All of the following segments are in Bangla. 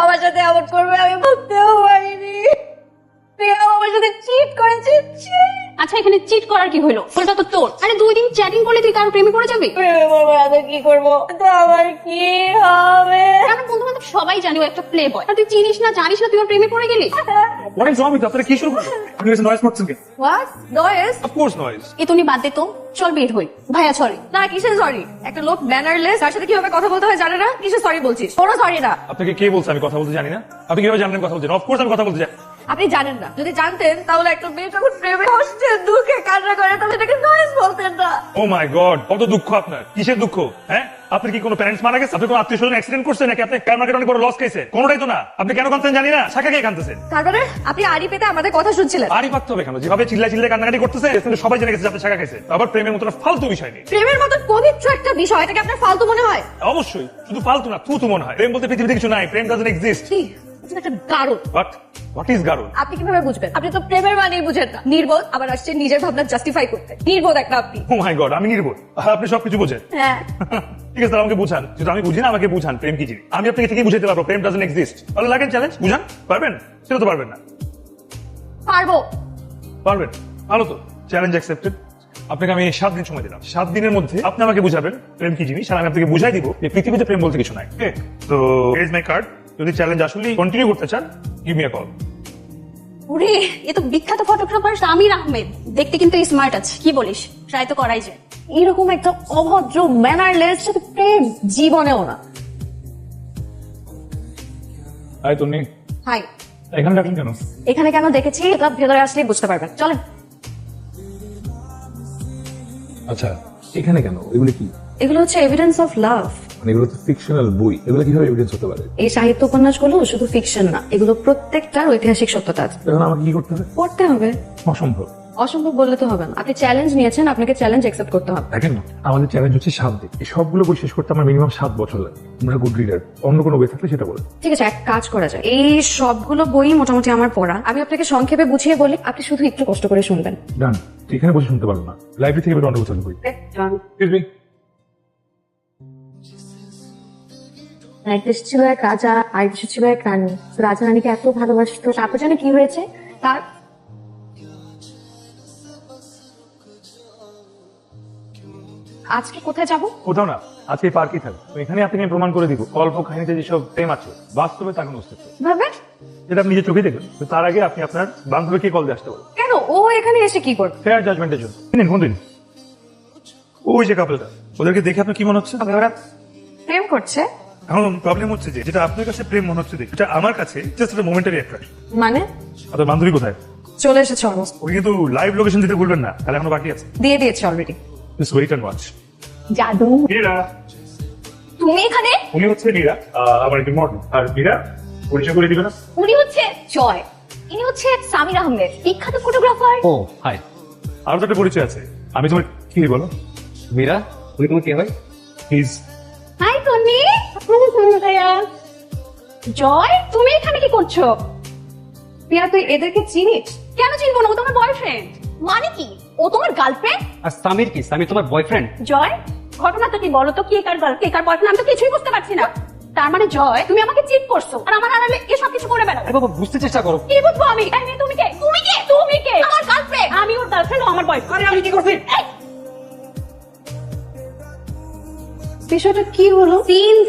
আমার সাথে এমন করবে আমি ভাবতেও পারিনি। প্রিয়া আমার সাথে চিট করেছে। আচ্ছা এখানে চিট করার কি হলো? ওটা তো তোর। আরে 2 দিন চ্যাটিং করলে তুই কারো প্রেমে পড়ে যাবি? প্রেমে পড়বো না তো কি করবো? তো আমার কি হবে? আমার বন্ধু বান্ধব সবাই জানে ও একটা প্লে বয়। আর তুই চিনিস না জানিস না তুই ওর প্রেমে পড়ে গেলি। What is wrong with you? আপনারা কি শুরু করলেন? আপনি এসে নয়েজ করছেন কেন? What noise? Of course noise. এ তুমি বাদ দে তো, চল বের হই। ভাইয়া সরি। না কিসের সরি? একটা লোক ব্যানারলেস তার সাথে কিভাবে কথা বলতে হয় জানে না, কিসের সরি বলছিস? কোনো সরি না। আপনাকে কে বলছে আমি কথা বলতে জানি না? আপনি কিভাবে জানলেন কথা বলতে? অফ কোর্স আমি কথা বলতে জানি। আপনি জানেন না, যদি জানতেন তাহলে একটা মেয়ে যখন প্রেমে কষ্টে দুঃখে কান্না করে তাহলে এটাকে নয়েস বলতেন না। ও মাই গড, কত দুঃখ আপনার। কিসের দুঃখ? হ্যাঁ, আপনি কি কোনো প্যারেন্টস মারা গেছে? আপনি কোনো আত্মীয় স্বজন অ্যাক্সিডেন্ট করছেন নাকি আপনি কার মার্কেট অনেক বড় লস খাইছেন? কোনোটাই তো না। আপনি কেন কাঁদতেন জানি না, শাখা কে কাঁদতেছেন? তারপরে আপনি আড়ি পেতে আমাদের কথা শুনছিলেন। আরই পারতে হবে কেন? যেভাবে চিল্লা চিল্লা কান্নাকাটি করতেছে এখানে সবাই জেনে গেছে যে আপনি শাখা খাইছে। আবার প্রেমের মতো ফালতু বিষয় নেই। প্রেমের মতো পবিত্র একটা বিষয়, এটাকে আপনার ফালতু মনে হয়? অবশ্যই, শুধু ফালতু না, তু মনে হয়। প্রেম বলতে পৃথিবীতে কিছু নাই। প্রেম ডাজন্ট এক্সিস্ট। কি? এটা একটা গারদ। What is গারুল? আপনি কিভাবে বুঝবেন? আপনি তো প্রেমের মানেই বুঝেন না। নির্বোধ, আবার আসছে নিজের ভাবনা জাস্টিফাই করতে। নির্বোধ একটা আপনি। ও মাই গড, আমি নির্বোধ আর আপনি সবকিছু বোঝেন। হ্যাঁ। ঠিক আছে, তাহলে আমাকে বুঝান। যদি আমি বুঝি না, আমাকে বুঝান প্রেম কি জিনিস। আমি আপনাকে ঠিকই বুঝাইতে পারবো প্রেম ডাজন্ট এক্সিস্ট। তাহলে লাগেন চ্যালেঞ্জ, বুঝান। পারবেন? সেটা তো পারবেন না। পারবো। পারবেন? ভালো তো, চ্যালেঞ্জ অ্যাকসেপ্টেড। আপনাকে আমি 7 দিন সময় দিলাম। 7 দিনের মধ্যে আপনি আমাকে বুঝাবেন প্রেম কি জিনিস, আর আমি আপনাকে বুঝাই দিব যে পৃথিবীতে প্রেম বলতে কিছু নাই। তো হিয়ার ইজ মাই কার্ড। যদি চ্যালেঞ্জ আসলে কন্টিনিউ করতে চান, গিভ মি আ কল। ওরে এ তো বিখ্যাত ফটোগ্রাফার সামির আহমেদ। দেখতে কিন্তু স্মার্ট আছে, কি বলিস? ট্রাই তো করাই যায়। এরকম একটা অভদ্র ম্যানারলেস সাথে প্রেম জীবনেও না। হাই তুমি, হাই। এখানে ডাকলেন কেন? এখানে কেন দেখেছি এটা ভেতরে আসলেই বুঝতে পারবেন। চলেন। আচ্ছা, এখানে কেন? এগুলো কি? এগুলো হচ্ছে এভিডেন্স অফ লাভ। মানে এগুলো তো ফিকশনাল বই, এগুলো কিভাবে এভিডেন্স হতে পারে? এই সাহিত্য উপন্যাসগুলো শুধু ফিকশন না, এগুলো প্রত্যেকটার ঐতিহাসিক সত্যতা আছে। এখন আমাকে কি করতে হবে? পড়তে হবে। অসম্ভব। অসম্ভব বললে তো হবে না। আপনি চ্যালেঞ্জ নিয়েছেন, আপনাকে চ্যালেঞ্জ অ্যাকসেপ্ট করতে হবে। দেখেন না, আমাদের চ্যালেঞ্জ হচ্ছে 7 দিন। এই সবগুলো বই শেষ করতে আমার মিনিমাম 7 বছর লাগে। আমরা গুড রিডার, অন্য কোনো বই থাকলে সেটা বলে। ঠিক আছে, এক কাজ করা যায়। এই সবগুলো বই মোটামুটি আমার পড়া। আমি আপনাকে সংক্ষেপে বুঝিয়ে বলি, আপনি শুধু একটু কষ্ট করে শুনবেন। ডান। এখানে বসে শুনতে পারবো না, লাইব্রেরি থেকে বের অন্য কোথাও বই। Excuse me. এক দেশে ছিল এক রাজা, আর দেশে ছিল এক রানী। রাজা রানীকে এত ভালোবাসতো, তারপর জানে কি হয়েছে তার। আজকে কোথায় যাব? কোথাও না, আজকে পার্কেই থাকবে। তো এখানে আপনাকে আমি প্রমাণ করে দিব গল্প কাহিনীতে যেসব প্রেম আছে বাস্তবে তার কোনো অস্তিত্ব নেই। ভাবে যেটা আপনি নিজে চোখে দেখবেন। তো তার আগে আপনি আপনার বান্ধবীকে কল দিয়ে আসতে পারেন কেন ও এখানে এসে কি করবে? ফেয়ার জাজমেন্টের জন্য। নিন ফোন দিন। ওই যে কাপলটা, ওদেরকে দেখে আপনার কি মনে হচ্ছে? ওরা প্রেম করছে। এখন প্রবলেম হচ্ছে যে যেটা আপনার কাছে প্রেম মনে হচ্ছে এটা আমার কাছে জাস্ট একটা মোমেন্টারি অ্যাট্রাকশন। মানে আপনার বান্ধবী কোথায়? চলে এসেছে অলমোস্ট। ওকে কিন্তু লাইভ লোকেশন দিতে ভুলবেন না, তাহলে এখনো বাকি আছে। দিয়ে দিয়েছে already. Just wait and watch. জাদু। মীরা, তুমি এখানে? উনি হচ্ছে মীরা, আমার একজন মডেল। আর মীরা পরিচয় করে দিবে না? উনি হচ্ছে জয়, ইনি হচ্ছে সামির আহমেদ, বিখ্যাত ফটোগ্রাফার। ও হাই, আরো তো একটা পরিচয় আছে। আমি তোমার কি বলো? মীরা, উনি তোমার কে হয়? প্লিজ। হাই তন্নি। ভাইয়া। জয়, তুমি এখানে কি করছো? প্রিয়া তুই এদেরকে চিনিস? কেন চিনবো না? ও তোমার বয়ফ্রেন্ড। মানে কি? ও তোমার গার্লফ্রেন্ড? আর সামির কি? সামির তোমার বয়ফ্রেন্ড? জয়, ঘটনাটা কি বলো তো? কে কার গার্ল, কে কার বয়ফ্রেন্ড? আমি তো কিছুই বুঝতে পারছি না। তার মানে জয় তুমি আমাকে চিট করছো আর আমার আড়ালে এসব কিছু করে বেড়াও। আরে বাবা, বুঝতে চেষ্টা করো। কি বুঝবো আমি? এই মেয়ে, তুমি কে? তুমি কে? তুমি কে? আমার গার্লফ্রেন্ড। আমি ওর গার্লফ্রেন্ড, ও আমার বয়ফ্রেন্ড। আরে আমি কি করছি? বিষয়টা কি হলো?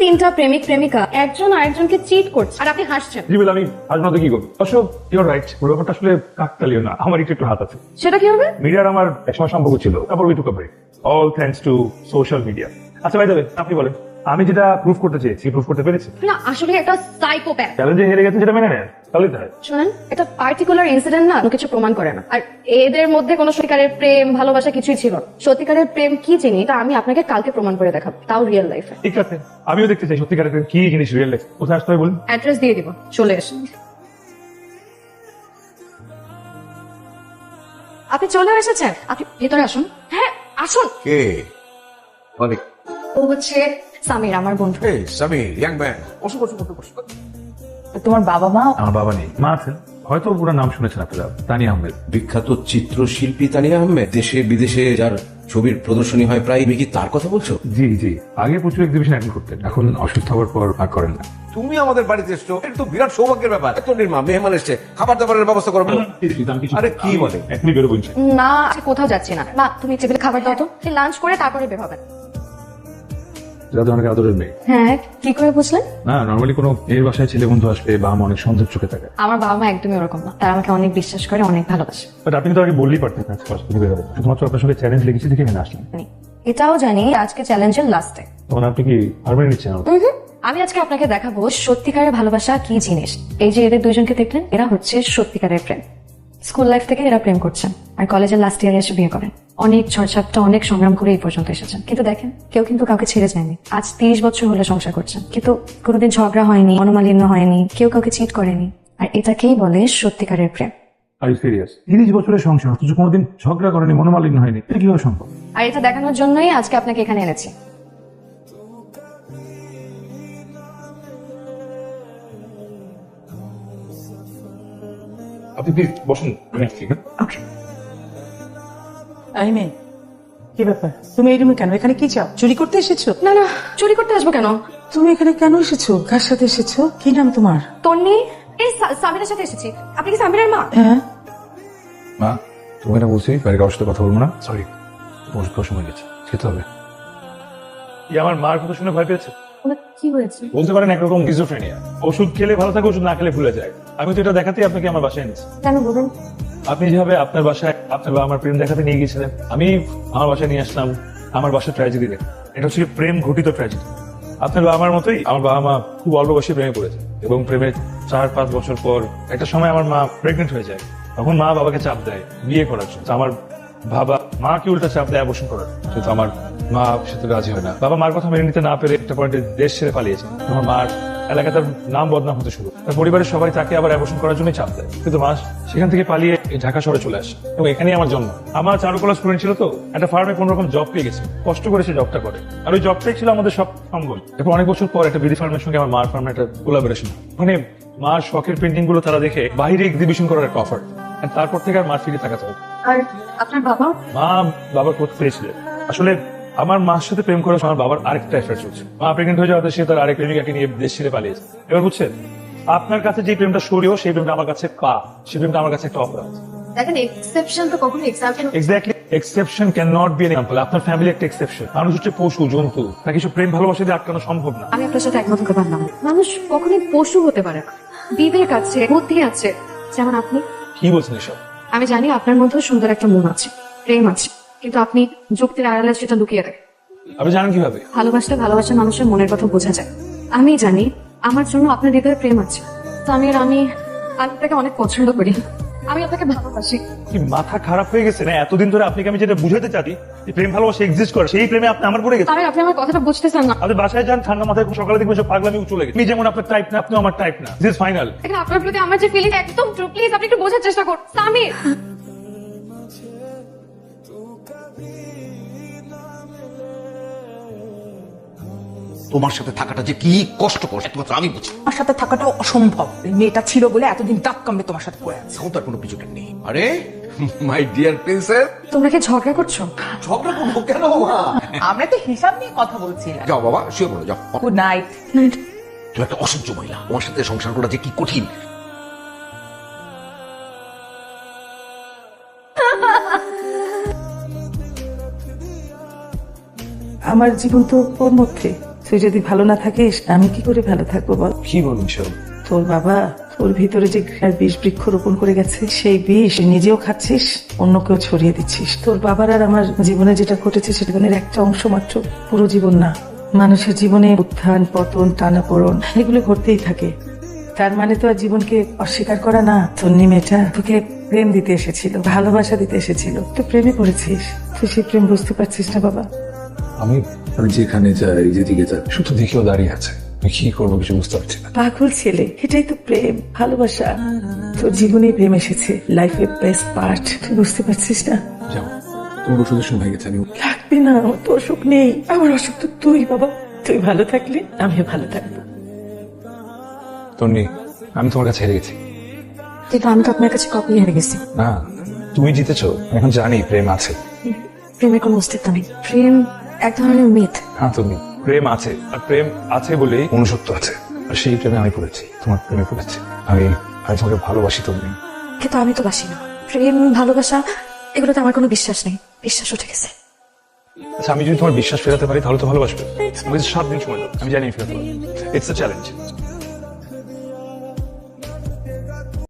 তিনটা প্রেমিক প্রেমিকা একজন আরেকজনকে চিট করছে আর আপনি হাসছেন। জি বলে আমি আজ না তো কি করবো? অবশ্য ইউর রাইট, পুরো ব্যাপারটা আসলে কাকতালীয় না। আমার একটু হাত আছে। সেটা কি হবে? মিডিয়ার আমার একসময় সম্পর্ক ছিল, তারপর we took a break, all thanks to social media. আচ্ছা ভাই, দেবে আপনি বলেন, আমি যেটা প্রুফ করতে চেয়েছি প্রুফ করতে পেরেছি? না আসলে একটা সাইকোপ্যাথ। চ্যালেঞ্জে হেরে গেছে, যেটা মেনে নেন তাহলে তো হয়। শুনেন, এটা পার্টিকুলার ইনসিডেন্ট না, কিছু প্রমাণ করে না। আর এদের মধ্যে কোনো সত্যিকারের প্রেম ভালোবাসা কিছুই ছিল না। সত্যিকারের প্রেম কি জিনিস তা আমি আপনাকে কালকে প্রমাণ করে দেখাবো, তাও রিয়েল লাইফে। ঠিক আছে, আমিও দেখতে চাই সত্যিকারের প্রেম কি জিনিস, রিয়েল লাইফ। কোথায় আসতে হবে বলুন? অ্যাড্রেস দিয়ে দিব, চলে এসে। আপনি চলে এসেছেন, আপনি ভেতরে আসুন। হ্যাঁ আসুন। কে? অনেক। ও হচ্ছে সামির, আমার বন্ধু। এই সামির, ইয়াং ম্যান। তোমার বাবা মা? আমার বাবা নেই, মা আছেন। হয়তো পুরো নাম শুনেছেন আপনারা, তানিয়া আহমেদ। বিখ্যাত চিত্রশিল্পী তানিয়া আহমেদ, দেশে বিদেশে যার ছবির প্রদর্শনী হয় প্রায়, তুমি কি তার কথা বলছো? জি জি, আগে প্রচুর এক্সিবিশন অ্যাটেন্ড করতেন, এখন অসুস্থ হওয়ার পর আর করেন না। তুমি আমাদের বাড়িতে এসছো, এটা তো বিরাট সৌভাগ্যের ব্যাপার। তন্নির মা মেহমান এসছে, খাবার দাবারের ব্যবস্থা করবো। আরে কি বলে? এখনই বেরোবেন? না আজকে কোথাও যাচ্ছি না। মা তুমি টেবিলে খাবার দাও তো, লাঞ্চ করে তারপরে বের হবেন। যাতে অনেক আদরের মেয়ে। হ্যাঁ কি করে বুঝলেন? না, নর্মালি কোনো এর বাসায় ছেলে বন্ধু আসলে বাবা মা অনেক সন্দেহ চোখে থাকে। আমার বাবা মা একদমই ওরকম না, তারা আমাকে অনেক বিশ্বাস করে, অনেক ভালোবাসে। বাট আপনি তো আগে বললেই পারতেন আজকে হসপিটালে বেরোবেন, শুধুমাত্র আপনার সঙ্গে চ্যালেঞ্জ লেগেছে দেখে এখানে আসলাম। এটাও জানি আজকে চ্যালেঞ্জের লাস্ট ডে। তখন আপনি কি হারমোনি নিচ্ছেন? আমি আজকে আপনাকে দেখাবো সত্যিকারের ভালোবাসা কি জিনিস। এই যে এদের দুইজনকে দেখলেন, এরা হচ্ছে সত্যিকারের প্রেম। স্কুল লাইফ থেকে এরা প্রেম করছেন আর কলেজের লাস্ট ইয়ারে এসে বিয়ে করেন। অনেক ঝড়ঝাপটা, অনেক সংগ্রাম করে এই পর্যন্ত এসেছেন। কিন্তু দেখেন, কেউ কিন্তু কাউকে ছেড়ে যায়নি। আজ 30 বছর হলে সংসার করছেন, কিন্তু কোনোদিন ঝগড়া হয়নি, মনোমালিন্য হয়নি, কেউ কাউকে চিট করেনি। আর এটাকেই বলে সত্যিকারের প্রেম। Are you serious? 30 বছরের সংসার, অথচ কোনোদিন ঝগড়া করেনি, মনোমালিন্য হয়নি, এটা কিভাবে সম্ভব? আর এটা দেখানোর জন্যই আজকে আপনাকে এখানে এনেছি। আপনি প্লিজ বসুন, আমি আসছি। এই মেয়ে, কি ব্যাপার? তুমি এই রুমে কেন? এখানে কি চাও? চুরি করতে এসেছো? না না, চুরি করতে আসবো কেন? তুমি এখানে কেন এসেছো? কার সাথে এসেছো? কি নাম তোমার? তন্নি, এই সামিরের সাথে এসেছি। আপনি কি সামিরের মা? হ্যাঁ। মা, তুমি না বলছি বাড়ির কারোর সাথে কথা বলবো না? সরি, ওষুধ খাওয়ার সময় গেছে, খেতে হবে। আমার মার কথা শুনে ভয় পেয়েছে? ওনার কি হয়েছে? বলতে পারেন একরকম স্কিজোফ্রেনিয়া। ওষুধ খেলে ভালো থাকে, ওষুধ না খেলে ভুলে যায়। আমি তো এটা দেখাতেই আপনাকে আমার বাসায় এনেছি। কেন বলুন? আপনি যেভাবে আপনার বাসায় আপনার বাবা আমার প্রেম দেখাতে নিয়ে গিয়েছিলেন, আমি আমার বাসায় নিয়ে আসলাম আমার বাসার ট্র্যাজেডি দেখে। এটা হচ্ছে প্রেম ঘটিত ট্র্যাজেডি। আপনার বাবা মার মতোই আমার বাবা মা খুব অল্প বয়সে প্রেমে পড়েছে, এবং প্রেমের 4-5 বছর পর একটা সময় আমার মা প্রেগনেন্ট হয়ে যায়। তখন মা বাবাকে চাপ দেয় বিয়ে করার জন্য। আমার বাবা মাকে উল্টা চাপ দেয় অবসর করার, কিন্তু আমার মা সাথে রাজি হয় না। বাবা মার কথা মেনে নিতে না পেরে একটা পয়েন্টে দেশ ছেড়ে পালিয়েছে। আমার মার এলাকায় তার নাম বদনাম হতে শুরু। তার পরিবারের সবাই তাকে আবার অ্যাবর্শন করার জন্য চাপ দেয়, কিন্তু মা সেখান থেকে পালিয়ে এই ঢাকা শহরে চলে আসে, এবং এখানেই আমার জন্ম। আমার চারুকলা স্টুডেন্ট ছিল, তো একটা ফার্মে কোন রকম জব পেয়ে গেছে, কষ্ট করে সে জবটা করে। আর ওই জবটাই ছিল আমাদের সব সম্বল। এরপর অনেক বছর পর একটা বিডি ফার্মের সঙ্গে আমার মার ফার্মের একটা কোলাবোরেশন। ওখানে মার শখের পেন্টিং গুলো তারা দেখে বাইরে এক্সিবিশন করার একটা অফার। তারপর থেকে আর মার ফিরে তাকাতে হবে। আর আপনার বাবা? মা বাবার কোথাও পেয়েছিলেন। আসলে আমার মার সাথে প্রেম করার সময় আমার বাবার আরেকটা অ্যাফেয়ার চলছে। মা প্রেগনেন্ট হয়ে যাওয়াতে সে তার আরেক প্রেমিকাকে নিয়ে দেশ ছেড়ে পালিয়েছে। এবার বুঝছেন, আপনার কাছে যে প্রেমটা সরিয়েও সেই প্রেমটা আমার কাছে সেই প্রেমটা আমার কাছে একটা অপরাধ। দেখেন, এক্সেপশন তো কখনো example. Exactly, exception can not be an example. আপনার ফ্যামিলি একটা এক্সেপশন। মানুষ হচ্ছে পশু, জন্তু, তাকে সব প্রেম ভালোবাসা দিয়ে আটকানো সম্ভব না। আমি আপনার সাথে একমত হতে পারলাম না। মানুষ কখনোই পশু হতে পারে না, বিবেক আছে, বুদ্ধি আছে, যেমন আপনি। কি বলছেন এসব? আমি জানি আপনার মধ্যেও সুন্দর একটা মন আছে, প্রেম আছে, কিন্তু আপনি যুক্তির আড়ালে সেটা লুকিয়ে রাখেন। আপনি জানেন কিভাবে? ভালোবাসলে ভালোবাসা মানুষের মনের কথা বোঝা যায়। আমি জানি আমার জন্য আপনার হৃদয়ে প্রেম আছে। তো আমি আপনাকে অনেক পছন্দ করি, আমি আপনাকে ভালোবাসি। কি মাথা খারাপ হয়ে গেছে না? এতদিন ধরে আপনাকে আমি যেটা বুঝাতে চাই যে প্রেম ভালোবাসা এক্সিস্ট করে, সেই প্রেমে আপনি আমার পড়ে গেছেন। আপনি আমার কথাটা বুঝতেছেন না। আপনি বাসায় যান, ঠান্ডা মাথায় সকালে দেখবেন সব পাগলামি চলে গেছে। আমি যেমন আপনার টাইপ না, আপনিও আমার টাইপ না। This is final. দেখেন, আপনার প্রতি আমার যে ফিলিং একদম ট্রু। প্লিজ আপনি একটু বোঝার চেষ্টা করুন। সামির, তোমার সাথে থাকাটা যে কি কষ্টকর একমাত্র আমি বুঝি। আমার সাথে থাকাটাও অসম্ভব। এই মেয়েটা ছিল বলে এতদিন দাঁত কামড়ে তোমার সাথে পড়ে আছে। এখন তার কোনো পিছুটেক নেই। আরে মাই ডিয়ার প্রিন্সেস, তোমরা কি ঝগড়া করছো? ঝগড়া করবো কেন মা? আমরা তো হিসাব নিয়ে কথা বলছিলাম। যাও বাবা, শুয়ে পড়ো, যাও। Good night. তুমি একটা অসহ্য মহিলা, তোমার সাথে সংসার করা যে কি কঠিন। আমার জীবন তো ওর মধ্যে। তুই যদি ভালো না থাকিস, আমি কি করে ভালো থাকবো বল? কি বলুন সব? তোর বাবা তোর ভিতরে যে বিষ বৃক্ষ রোপণ করে গেছে, সেই বিষ নিজেও খাচ্ছিস, অন্যকেও ছড়িয়ে দিচ্ছিস। তোর বাবার আর আমার জীবনে যেটা ঘটেছে সেটা জীবনের একটা অংশ মাত্র, পুরো জীবন না। মানুষের জীবনে উত্থান পতন, টানাপোড়েন এগুলো ঘটতেই থাকে। তার মানে তো আর জীবনকে অস্বীকার করা না। তন্নি মেয়েটা তোকে প্রেম দিতে এসেছিল, ভালোবাসা দিতে এসেছিল, তুই প্রেমে পড়েছিস। তুই সেই প্রেম বুঝতে পারছিস না বাবা। আমি যেখানে যাই, যেদিকে যাই, শুধু দেখেও দাঁড়িয়ে আছে। আমি কি করবো কিছু বুঝতে পারছি না। পাগল ছেলে, এটাই তো প্রেম, ভালোবাসা। তোর জীবনে প্রেম এসেছে, লাইফের বেস্ট পার্ট। তুই বুঝতে পারছিস না? যাও, তোমার ওষুধের সময় হয়ে গেছে, আমি লাগবে না, আমার তো অসুখ নেই। আমার অসুখ তো তুই বাবা। তুই ভালো থাকলে আমিও ভালো থাকবো। তন্নি, আমি তোমার কাছে হেরে গেছি। কিন্তু আমি তো আপনার কাছে কপি হেরে গেছি। না, তুমি জিতেছো। আমি এখন জানি প্রেম আছে। প্রেমের কোনো অস্তিত্ব নেই। প্রেম এক ধরনের মিথ। হ্যাঁ তুমি প্রেম আছে, আর প্রেম আছে বলেই মনুষ্যত্ব আছে, আর সেই প্রেমে আমি পড়েছি, তোমার প্রেমে পড়েছি। আমি আমি তোমাকে ভালোবাসি তুমি। কিন্তু আমি তো বাসি না। প্রেম ভালোবাসা এগুলোতে আমার কোনো বিশ্বাস নেই। বিশ্বাস উঠে গেছে। আচ্ছা, আমি যদি তোমার বিশ্বাস ফেরাতে পারি তাহলে তো ভালোবাসবে। আমাকে 7 দিন সময় দাও, আমি জানি আমি ফেরাতে পারবো। It's a challenge.